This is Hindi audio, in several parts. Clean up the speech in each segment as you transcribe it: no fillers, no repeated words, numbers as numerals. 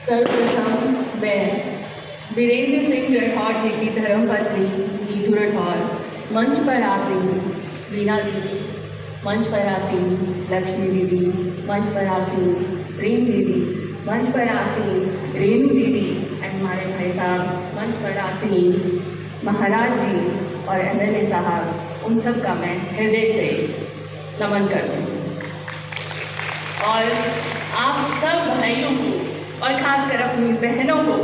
सर्वप्रथम मैं वीरेंद्र सिंह राठौर जी की धर्मपत्नी नीतू राठौर, मंच पर आसीन वीणा दीदी, मंच पर आसीन लक्ष्मी दीदी, मंच पर आसीन प्रेम दीदी, मंच पर आसीन रेणु दीदी एंड हमारे भाई साहब मंच पर आसीन महाराज जी और एमएलए साहब, उन सब का मैं हृदय से नमन करती हूँ। और आप सब भाइयों को और खासकर अपनी बहनों को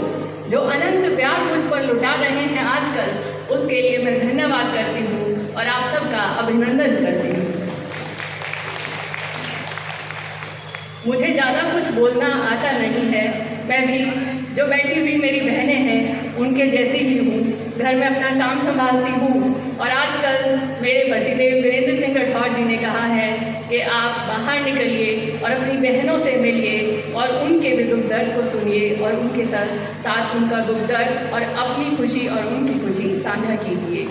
जो अनंत प्यार मुझ पर लुटा रहे हैं आजकल, उसके लिए मैं धन्यवाद करती हूँ और आप सबका अभिनंदन करती हूँ। मुझे ज़्यादा कुछ बोलना आता नहीं है, मैं भी जो बैठी हुई मेरी बहनें हैं उनके जैसी ही हूँ, घर में अपना काम संभालती हूँ। और आजकल मेरे पतिदेव वीरेंद्र सिंह राठौर जी ने कहा है कि आप बाहर निकलिए और अपनी बहनों से मिलिए और उनके भी दुख दर्द को सुनिए और उनके साथ उनका दुख दर्द और अपनी खुशी और उनकी खुशी साझा कीजिए।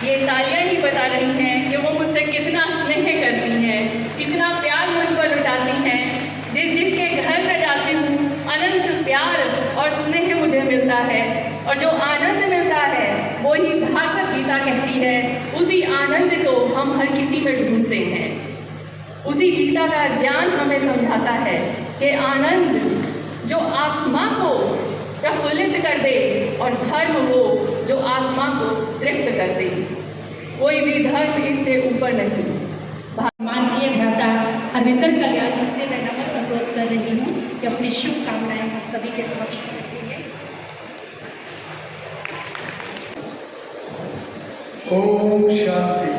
ये तालियां ही बता रही हैं कि वो मुझसे कितना स्नेह करती हैं, कितना प्यार मुझ पर लुटाती हैं। जिसके घर में जाती हूँ अनंत प्यार और स्नेह मुझे मिलता है, और जो आनंद मिलता है वो ही भागवत गीता कहती है, उसी आनंद को हम हर किसी में ढूंढते हैं। उसी गीता का ज्ञान हमें समझाता है कि आनंद जो आत्मा को प्रफुल्लित कर दे और धर्म वो जो आत्मा को तृप्त कर दे, कोई भी धर्म इससे ऊपर नहीं। माननीय भ्राता हरविंदर कल्याण जी से मैं नम्र अनुरोध कर रही हूँ कि अपनी शुभकामनाएं हम सभी के समक्ष रखेंगे। ओम शांति,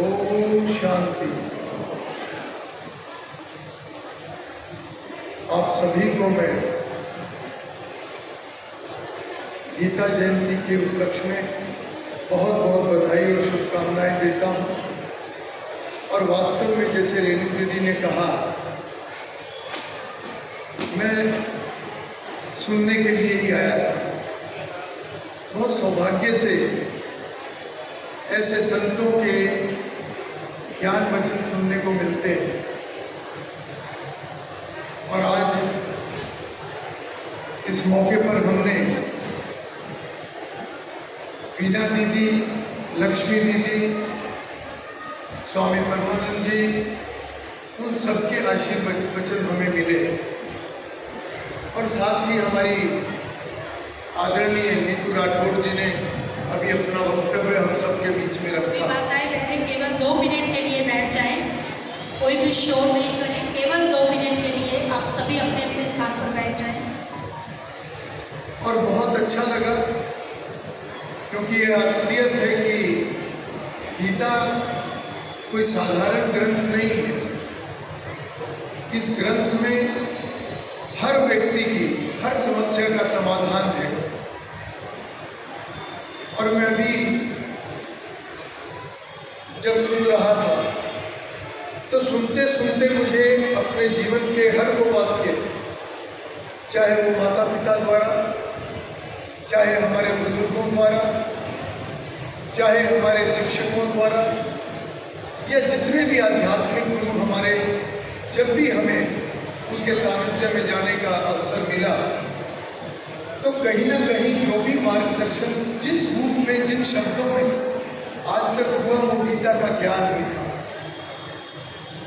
ओम शांति। आप सभी को मैं गीता जयंती के उपलक्ष्य में बहुत बहुत बधाई और शुभकामनाएं देता हूँ। और वास्तव में जैसे रेणु दीदी ने कहा, मैं सुनने के लिए ही आया था। बहुत सौभाग्य से ऐसे संतों के ज्ञान वचन सुनने को मिलते हैं। और आज इस मौके पर हमने वीणा दीदी, लक्ष्मी दीदी, स्वामी परमानंद जी, उन सबके आशीर्वाद वचन हमें मिले। और साथ ही हमारी आदरणीय नीतू राठौर जी ने अभी अपना वक्तव्य हम सबके बीच में रखा। माताएं बहनें केवल 2 मिनट के लिए बैठ जाएं, कोई भी शोर नहीं करें, केवल 2 मिनट के लिए आप सभी अपने अपने स्थान पर बैठ जाएं। और बहुत अच्छा लगा, क्योंकि ये असलियत है कि गीता कोई साधारण ग्रंथ नहीं है। इस ग्रंथ में हर व्यक्ति की हर समस्या का समाधान है। और मैं अभी जब सुन रहा था तो सुनते सुनते मुझे अपने जीवन के हर वो वाक्य, चाहे वो माता पिता द्वारा, चाहे हमारे बुजुर्गों द्वारा, चाहे हमारे शिक्षकों द्वारा, या जितने भी आध्यात्मिक गुरु हमारे, जब भी हमें उनके सानिध्य में जाने का अवसर मिला, तो कहीं ना कहीं जो भी मार्गदर्शन जिस रूप में, जिन शब्दों में आज तक हुआ, वो गीता का ज्ञान ही था।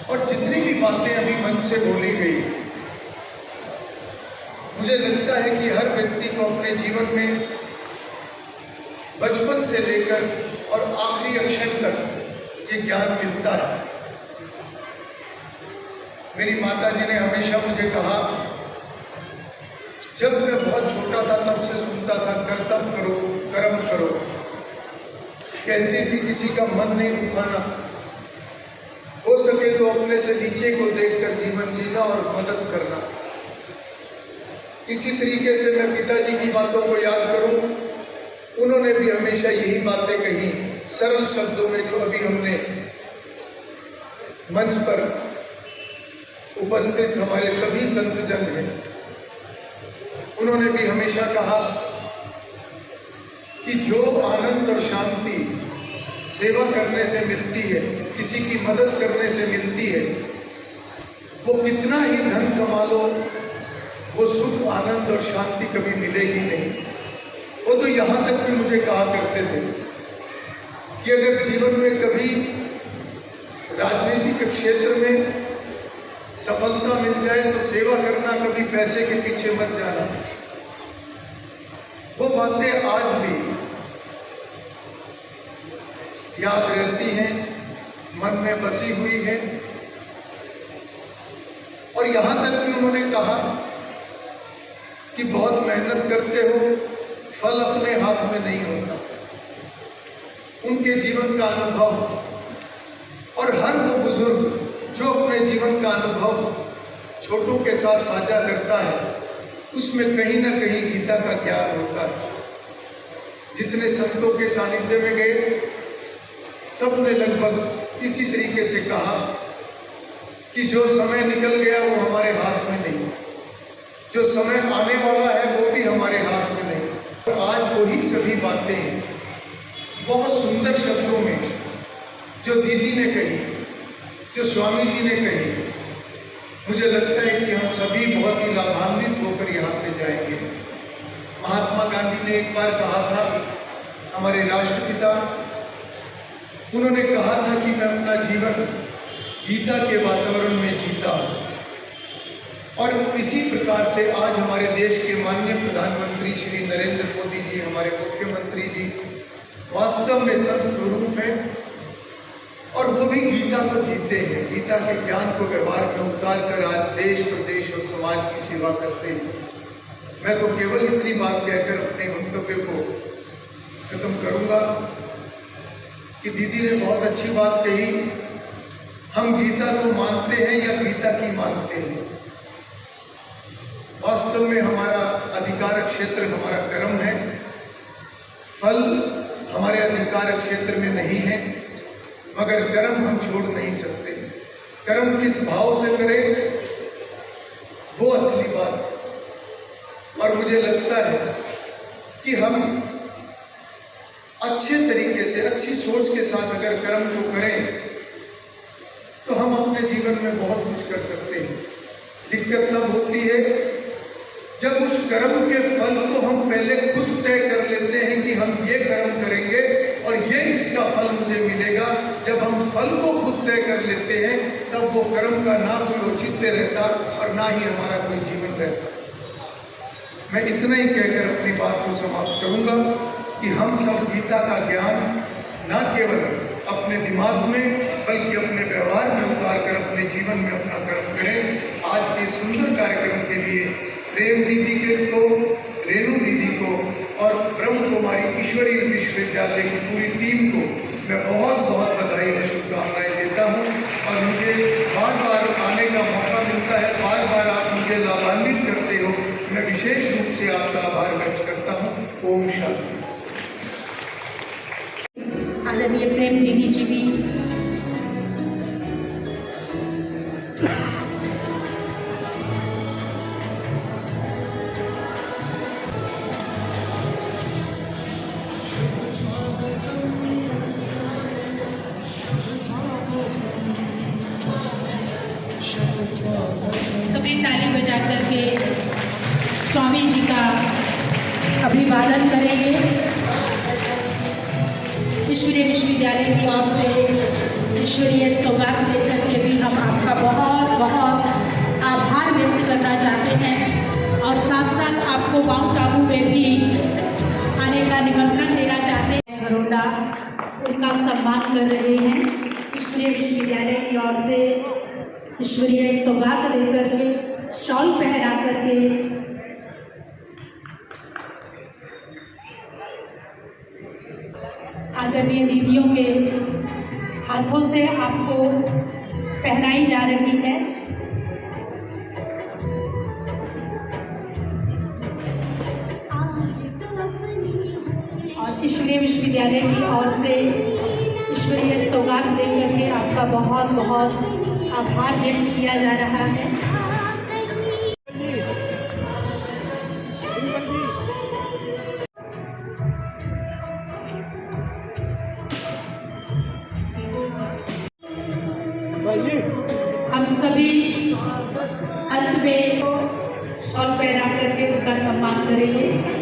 और जितनी भी बातें अभी मन से बोली गई, मुझे लगता है कि हर व्यक्ति को अपने जीवन में बचपन से लेकर और आखिरी अक्षर तक ये ज्ञान मिलता है। मेरी माता जी ने हमेशा मुझे कहा, जब मैं बहुत छोटा था तब से सुनता था, कर्तव्य करो, कर्म करो। कहती थी किसी का मन नहीं दुखाना, हो सके तो अपने से नीचे को देखकर जीवन जीना और मदद करना। इसी तरीके से मैं पिताजी की बातों को याद करूं, उन्होंने भी हमेशा यही बातें कही सरल शब्दों में, जो अभी हमने मंच पर उपस्थित हमारे सभी संतजन हैं। उन्होंने भी हमेशा कहा कि जो आनंद और शांति सेवा करने से मिलती है, किसी की मदद करने से मिलती है, वो कितना ही धन कमा लो, वो सुख आनंद और शांति कभी मिलेगी नहीं। वो तो यहाँ तक भी मुझे कहा करते थे कि अगर जीवन में कभी राजनीतिक क्षेत्र में सफलता मिल जाए तो सेवा करना, कभी पैसे के पीछे मत जाना। वो बातें आज भी याद रहती हैं, मन में बसी हुई हैं। और यहाँ तक भी उन्होंने कहा कि बहुत मेहनत करते हो, फल अपने हाथ में नहीं होता। उनके जीवन का अनुभव, और हर वो बुजुर्ग जो अपने जीवन का अनुभव छोटों के साथ साझा करता है, उसमें कहीं ना कहीं गीता का ज्ञान होता है। जितने संतों के सानिध्य में गए, सब ने लगभग इसी तरीके से कहा कि जो समय निकल गया वो हमारे हाथ में नहीं, जो समय आने वाला है वो भी हमारे हाथ में नहीं। और आज वही सभी बातें बहुत सुंदर शब्दों में जो दीदी ने कही, जो स्वामी जी ने कही, मुझे लगता है कि हम सभी बहुत ही लाभान्वित होकर यहाँ से जाएंगे। महात्मा गांधी ने एक बार कहा था, हमारे राष्ट्रपिता, उन्होंने कहा था कि मैं अपना जीवन गीता के वातावरण में जीता हूँ। और इसी प्रकार से आज हमारे देश के माननीय प्रधानमंत्री श्री नरेंद्र मोदी जी, हमारे मुख्यमंत्री जी वास्तव में संत स्वरूप हैं, और वो भी गीता को जीते हैं। गीता के ज्ञान को व्यवहार में उतार कर आज देश, प्रदेश और समाज की सेवा करते हैं। मैं तो केवल इतनी बात कहकर अपने मंतव्य को खत्म करूंगा कि दीदी ने बहुत अच्छी बात कही, हम गीता को मानते हैं या गीता की मानते हैं। वास्तव में हमारा अधिकार क्षेत्र हमारा कर्म है, फल हमारे अधिकार क्षेत्र में नहीं है, मगर कर्म हम छोड़ नहीं सकते। कर्म किस भाव से करें, वो असली बात। और मुझे लगता है कि हम अच्छे तरीके से, अच्छी सोच के साथ अगर कर्म को करें तो हम अपने जीवन में बहुत कुछ कर सकते हैं। दिक्कत तब होती है जब उस कर्म के फल को हम पहले खुद तय कर लेते हैं कि हम ये कर्म करेंगे और ये इसका फल मुझे मिलेगा। जब हम फल को खुद तय कर लेते हैं तब वो कर्म का ना कोई औचित्य रहता और ना ही हमारा कोई जीवन रहता। मैं इतना ही कहकर अपनी बात को समाप्त करूंगा कि हम सब गीता का ज्ञान ना केवल अपने दिमाग में बल्कि अपने व्यवहार में उतार कर अपने जीवन में अपना कर्म करें। आज के सुंदर कार्यक्रम के लिए प्रेम दीदी को, रेणु दीदी को और ब्रह्म कुमारी ईश्वरीय विश्वविद्यालय की पूरी टीम को मैं बहुत बहुत बधाई और शुभकामनाएं देता हूं। और मुझे बार बार आने का मौका मिलता है, बार बार आप मुझे लाभान्वित करते हो, मैं विशेष रूप से आपका आभार व्यक्त करता हूं। ओम शांति। आदरणीय प्रेम दीदी जी भी सभी ताली बजा करके स्वामी जी का अभिवादन करेंगे। ईश्वरीय विश्वविद्यालय की ओर से ईश्वरीय सौगात देकर के भी हम आपका बहुत बहुत आभार व्यक्त करना चाहते हैं और साथ साथ आपको माउंट आबू में भी आने का निमंत्रण देना चाहते हैं। हरोड़ा उनका सम्मान कर रहे हैं। ईश्वरीय विश्वविद्यालय की ओर से ईश्वरीय सौगात देकर के, शॉल पहना करके आदरणीय दीदियों के हाथों से आपको पहनाई जा रही है। और ईश्वरीय विश्वविद्यालय की ओर से ईश्वरीय सौगात देकर के आपका बहुत बहुत आभार व्यक्त किया जा रहा है। हम हम सभी अंत में शॉल पहना करके उनका सम्मान करेंगे।